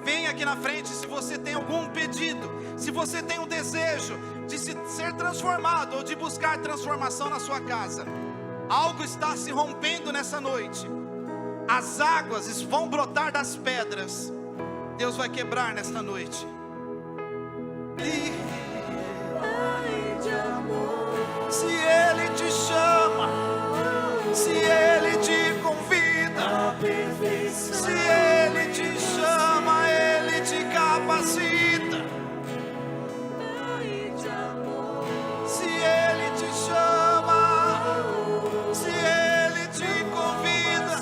Vem aqui na frente se você tem algum pedido, se você tem um desejo de ser transformado ou de buscar transformação na sua casa. Algo está se rompendo nessa noite, as águas vão brotar das pedras. Deus vai quebrar nesta noite. Se Ele te chama, se Ele te convida, se Ele te chama, Ele te capacita. Se Ele te chama, se Ele te convida,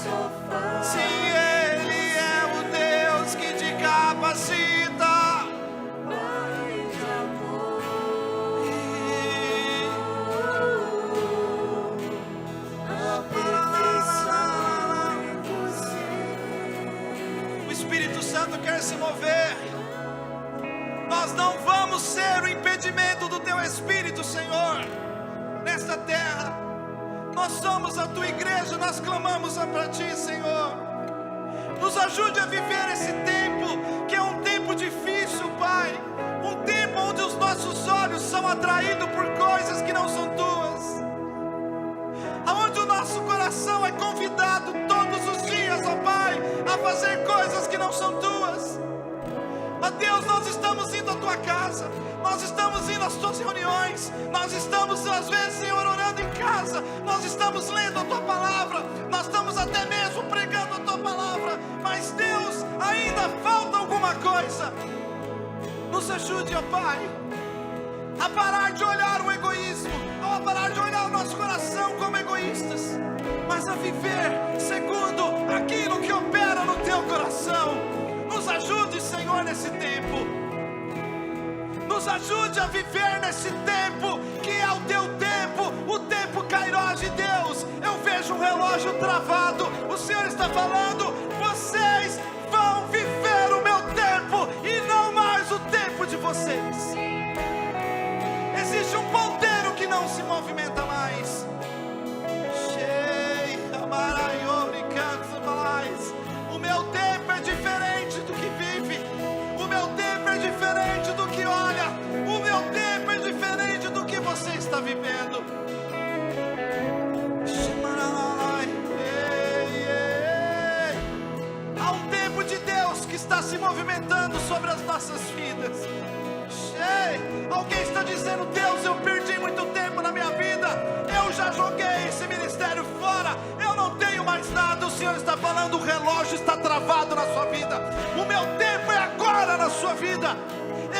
sim, Ele é o Deus que te capacita. Quer se mover, nós não vamos ser o impedimento do Teu Espírito, Senhor, nesta terra. Nós somos a Tua igreja, nós clamamos para Ti, Senhor. Nos ajude a viver esse tempo, que é um tempo difícil, Pai, um tempo onde os nossos olhos são atraídos por coisas que não são Tuas, aonde o nosso coração é convidado todos os dias, ó Pai, a fazer coisas que não são Tuas. Ó Deus, nós estamos indo à Tua casa, nós estamos indo às Tuas reuniões, nós estamos às vezes, Senhor, orando em casa, nós estamos lendo a Tua palavra, nós estamos até mesmo pregando a Tua palavra, mas Deus, ainda falta alguma coisa. Nos ajude, ó Pai, a parar de olhar o egoísmo, a parar de olhar o nosso coração como egoístas, mas a viver segundo aquilo que opera no Teu coração. Nos ajude, Senhor, nesse tempo. Nos ajude a viver nesse tempo, que é o Teu tempo, o tempo kairós de Deus. Eu vejo um relógio travado. O Senhor está falando, vocês vão viver o meu tempo e não mais o tempo de vocês. Existe um ponteiro que não se movimenta mais. O meu tempo é diferente do que vive, o meu tempo é diferente do que olha, o meu tempo é diferente do que você está vivendo. Há um tempo de Deus que está se movimentando sobre as nossas vidas. Alguém está dizendo, Deus, eu perdi muito tempo na minha vida, eu já joguei esse ministério fora, eu não tenho mais nada. O Senhor está falando, o relógio está travado na sua vida, o meu tempo é agora na sua vida.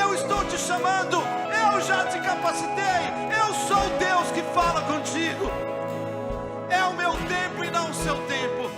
Eu estou te chamando, eu já te capacitei, eu sou o Deus que fala contigo. É o meu tempo e não o seu tempo.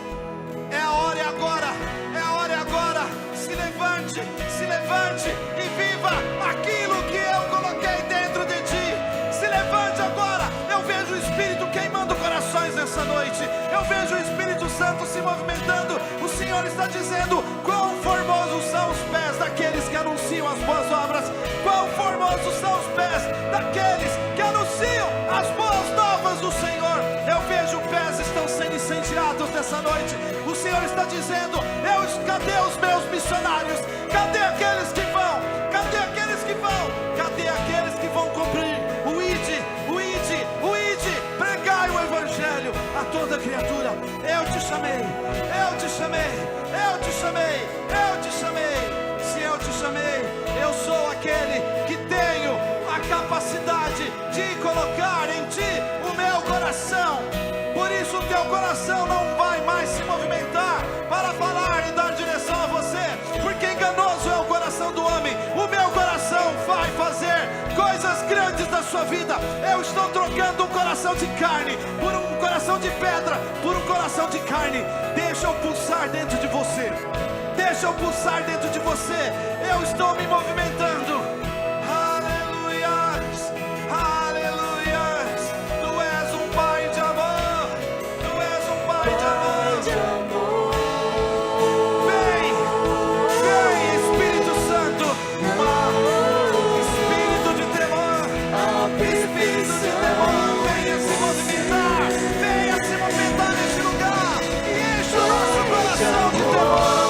É a hora e agora, é a hora e agora. Se levante e viva aquilo que eu coloquei dentro de ti. Se levante agora. Eu vejo o Espírito queimando corações nessa noite. Eu vejo o Espírito Santo se movimentando. O Senhor está dizendo, quão formosos são os pés daqueles que anunciam as boas obras. Quão formosos são os pés daqueles que anunciam as boas novas do Senhor. Eu vejo pés estão sendo incendiados nessa noite. O Senhor está dizendo, cadê os meus missionários? Cadê aqueles que vão? Cadê aqueles que vão? Cadê aqueles que vão cumprir o ide, pregai o Evangelho a toda criatura. Eu te chamei, eu te chamei, eu te chamei, eu te chamei. Se eu te chamei, eu sou aquele que tenho a capacidade de colocar em ti o meu coração. Por isso o teu coração não vai mais se movimentar para falar e dar direção a você, porque enganoso é o coração do homem. O meu coração vai fazer grandes da sua vida. Eu estou trocando um coração de carne por um coração de pedra, por um coração de carne. Deixa eu pulsar dentro de você. Deixa eu pulsar dentro de você. Eu estou me movimentando. Aleluias, aleluias. Tu és um Pai de amor. Tu és um Pai de amor. Vem, vem, Espírito Santo. Espírito de temor. Espírito de temor. Venha se movimentar. Venha se movimentar neste lugar. E enche o nosso coração de temor.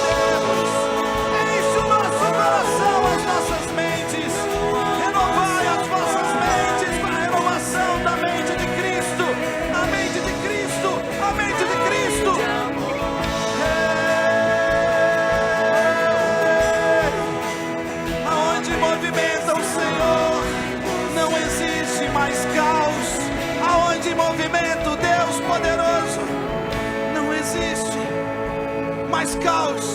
Mais caos.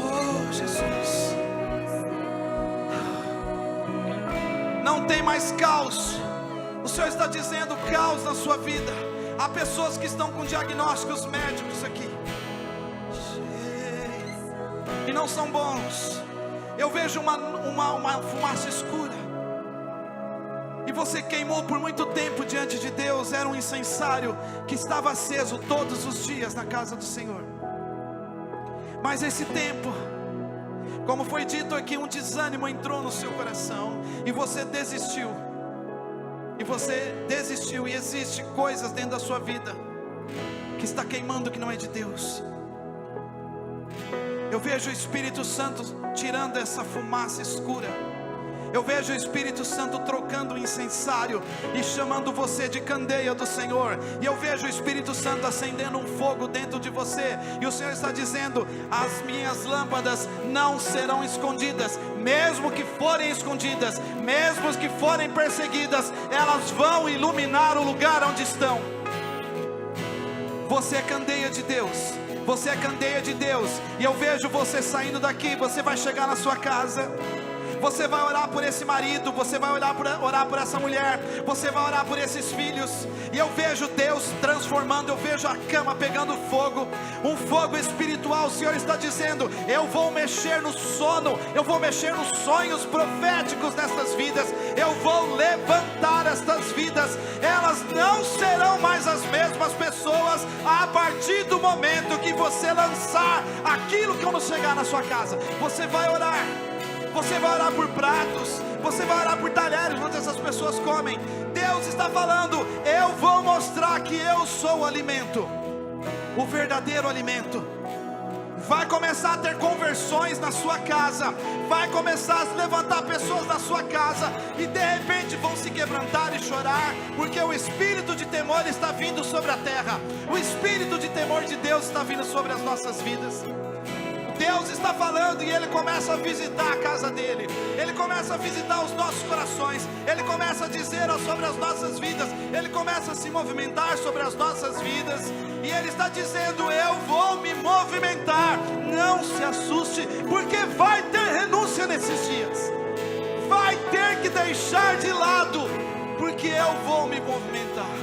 Oh, Jesus. Não tem mais caos. O Senhor está dizendo caos na sua vida. Há pessoas que estão com diagnósticos médicos aqui e não são bons. Eu vejo uma fumaça escura. E você queimou por muito tempo diante de Deus. Era um incensário que estava aceso todos os dias na casa do Senhor. Mas esse tempo, como foi dito aqui, um desânimo entrou no seu coração e você desistiu. E você desistiu. E existe coisas dentro da sua vida que está queimando, que não é de Deus. Eu vejo o Espírito Santo tirando essa fumaça escura. Eu vejo o Espírito Santo trocando o incensário e chamando você de candeia do Senhor. E eu vejo o Espírito Santo acendendo um fogo dentro de você. E o Senhor está dizendo: as minhas lâmpadas não serão escondidas. Mesmo que forem escondidas, mesmo que forem perseguidas, elas vão iluminar o lugar onde estão. Você é candeia de Deus. Você é candeia de Deus. E eu vejo você saindo daqui. Você vai chegar na sua casa. Você vai orar por esse marido, você vai orar por essa mulher, você vai orar por esses filhos. E eu vejo Deus transformando, eu vejo a cama pegando fogo, um fogo espiritual. O Senhor está dizendo: eu vou mexer no sono, eu vou mexer nos sonhos proféticos nestas vidas, eu vou levantar estas vidas. Elas não serão mais as mesmas pessoas a partir do momento que você lançar aquilo que quando chegar na sua casa. Você vai orar. Você vai orar por pratos, você vai orar por talheres onde essas pessoas comem. Deus está falando: eu vou mostrar que eu sou o alimento, o verdadeiro alimento. Vai começar a ter conversões na sua casa, vai começar a se levantar pessoas na sua casa, e de repente vão se quebrantar e chorar, porque o Espírito de temor está vindo sobre a terra. O Espírito de temor de Deus está vindo sobre as nossas vidas. Deus está falando e Ele começa a visitar a casa dEle. Ele começa a visitar os nossos corações. Ele começa a dizer sobre as nossas vidas. Ele começa a se movimentar sobre as nossas vidas. E Ele está dizendo: eu vou me movimentar. Não se assuste, porque vai ter renúncia nesses dias. Vai ter que deixar de lado, porque eu vou me movimentar.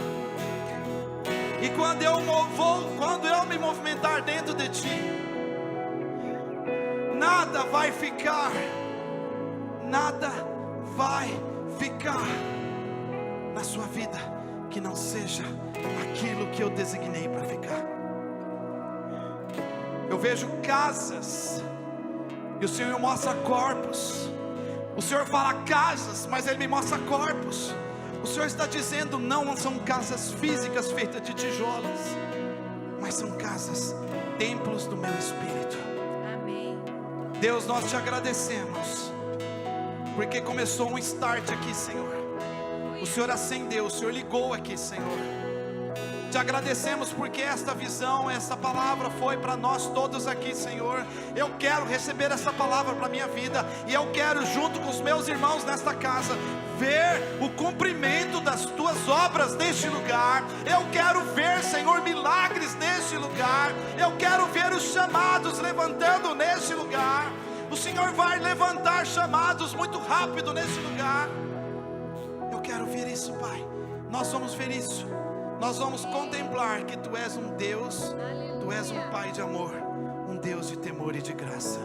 E quando eu me movimentar dentro de ti, nada vai ficar na sua vida que não seja aquilo que eu designei para ficar. Eu vejo casas e o Senhor mostra corpos. O Senhor fala casas, mas Ele me mostra corpos. O Senhor está dizendo: não são casas físicas feitas de tijolos, mas são casas, templos do meu Espírito. Deus, nós te agradecemos, porque começou um start aqui, Senhor. O Senhor acendeu, o Senhor ligou aqui, Senhor. Te agradecemos porque esta visão, esta palavra foi para nós todos aqui, Senhor. Eu quero receber essa palavra para a minha vida, e eu quero, junto com os meus irmãos nesta casa, ver o cumprimento das tuas obras neste lugar. Eu quero ver, Senhor, milagres neste lugar. Eu quero ver os chamados levantando neste lugar. O Senhor Senhor vai levantar chamados muito rápido nesse lugar. Eu quero ver isso, Pai. Nós vamos ver isso. Nós vamos contemplar que Tu és um Deus, Tu és um Pai de amor, um Deus de temor e de graça.